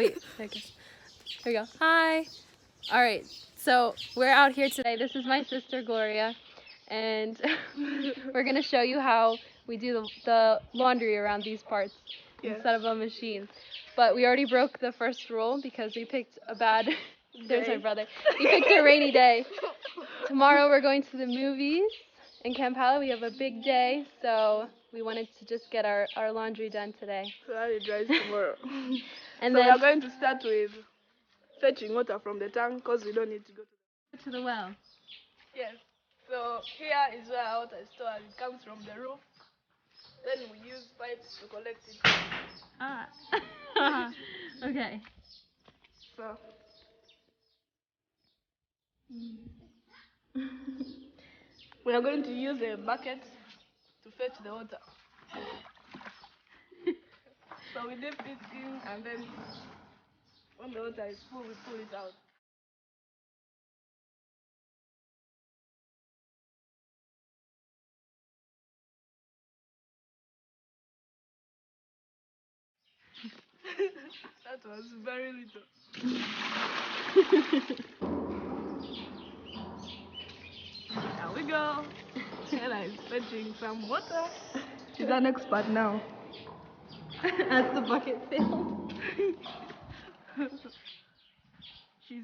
wait. There we go. Hi. All right. So we're out here today. This is my sister Gloria, and we're gonna show you how we do the laundry around these parts instead of a machine. But we already broke the first rule because we picked a bad. There's our brother. We picked a rainy day. Tomorrow we're going to the movies in Kampala. We have a big day, so we wanted to just get our laundry done today. So that it dries tomorrow. And so then we are going to start with fetching water from the tank because we don't need to go to the well. Yes. So here is where our water is stored. It comes from the roof. Then we use pipes to collect it. Ah. Okay. So. We are going to use a bucket to fetch the water. So we dip it in, and then when the water is full, we pull it out. That was very little. Here we go. Ella is fetching some water. She's an expert now. As the bucket fills. She's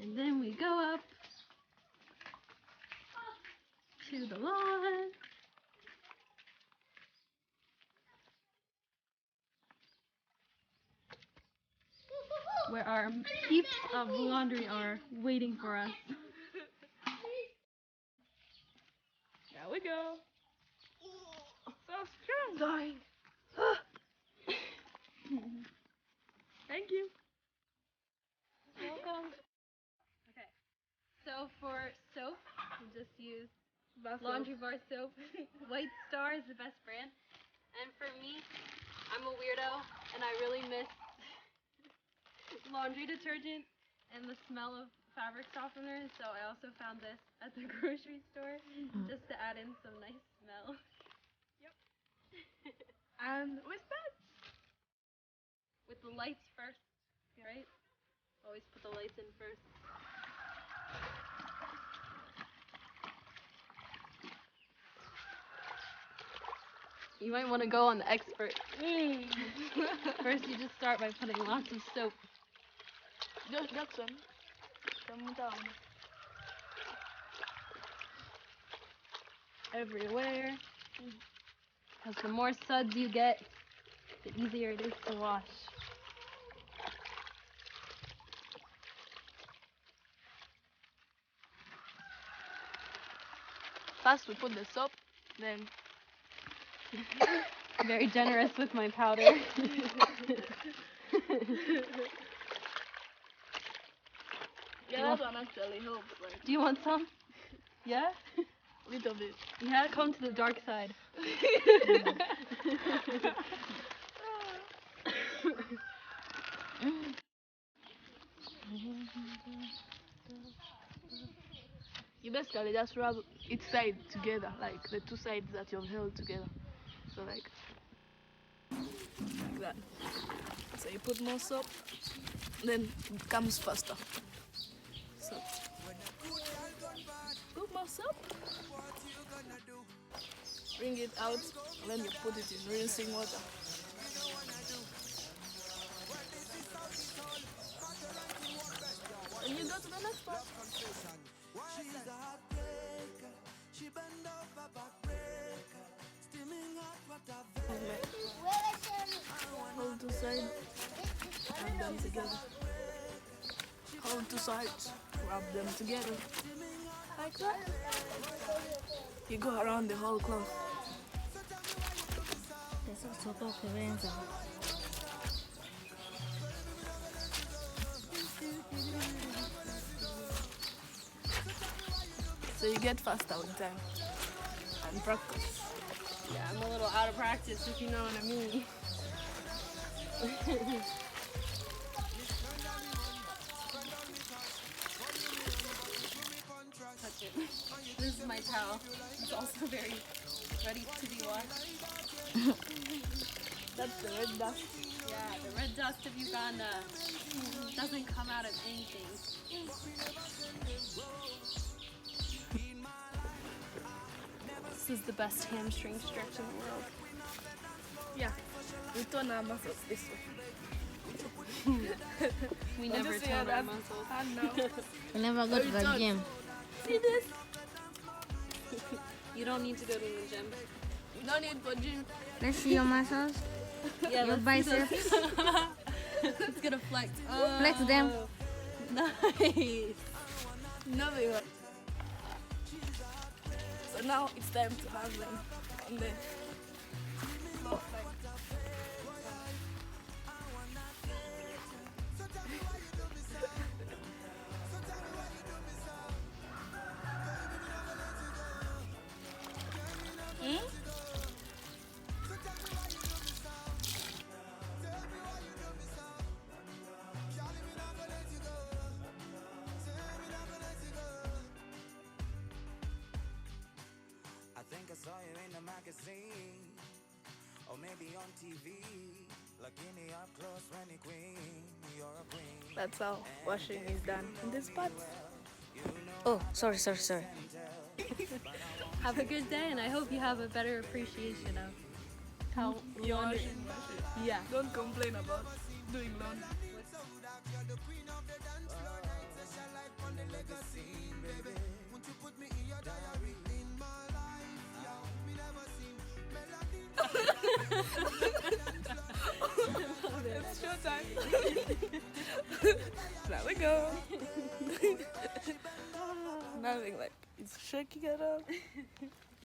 And then we go up to the lawn. Where our heaps of laundry are waiting for us. There we go. So strong. Dying. Thank you. Welcome. Okay. So for soap, we just use laundry bar soap. White Star is the best brand. And for me, I'm a weirdo and I really miss laundry detergent and the smell of fabric softener, so I also found this at the grocery store just to add in some nice smell. Yep. And we start with the lights first, right? Always put the lights in first. You might want to go on the expert. First, you just start by putting lots of soap. Just that one. Everywhere. Because the more suds you get, the easier it is to wash. First we put the soap, then very generous with my powder. Yeah, that one actually helps. Like. Do you want some? Yeah? Little bit. Yeah, come to the dark side. You basically just rub each side together, like the two sides that you've held together. So like that. So you put more soap, then it comes faster. So put more soap, bring it out, and then you put it in rinsing water. And you go to the next part. Hold two sides, rub them together. Hold two sides, rub them together. Like that. You go around the whole cloth. So you get faster with time and practice. Yeah, I'm a little out of practice, if you know what I mean. This is my towel. It's also very ready to be washed. That's the red dust. Yeah, the red dust of Uganda doesn't come out of anything. This is the best hamstring stretch in the world. Yeah. We turn our muscles this way. We never Just tone our that muscles. hand now. We never go to the Don't. gym. See this? You don't need to go to the gym. No need for gym. Let's see your muscles. Yeah, Your let's see biceps. this. It's gonna flex. Flex them. Nice. Nothing like. So now it's time to have them on the floor. I think I saw you in the magazine, or maybe on TV. Lakini up close when you queen, you're a queen. That's how washing is done in this part. Oh, sorry. Have a good day, and I hope you have a better appreciation of how You're laundry. washing. Yeah. Don't complain about doing laundry. It's showtime. There we go. Nothing like it's shaking it up.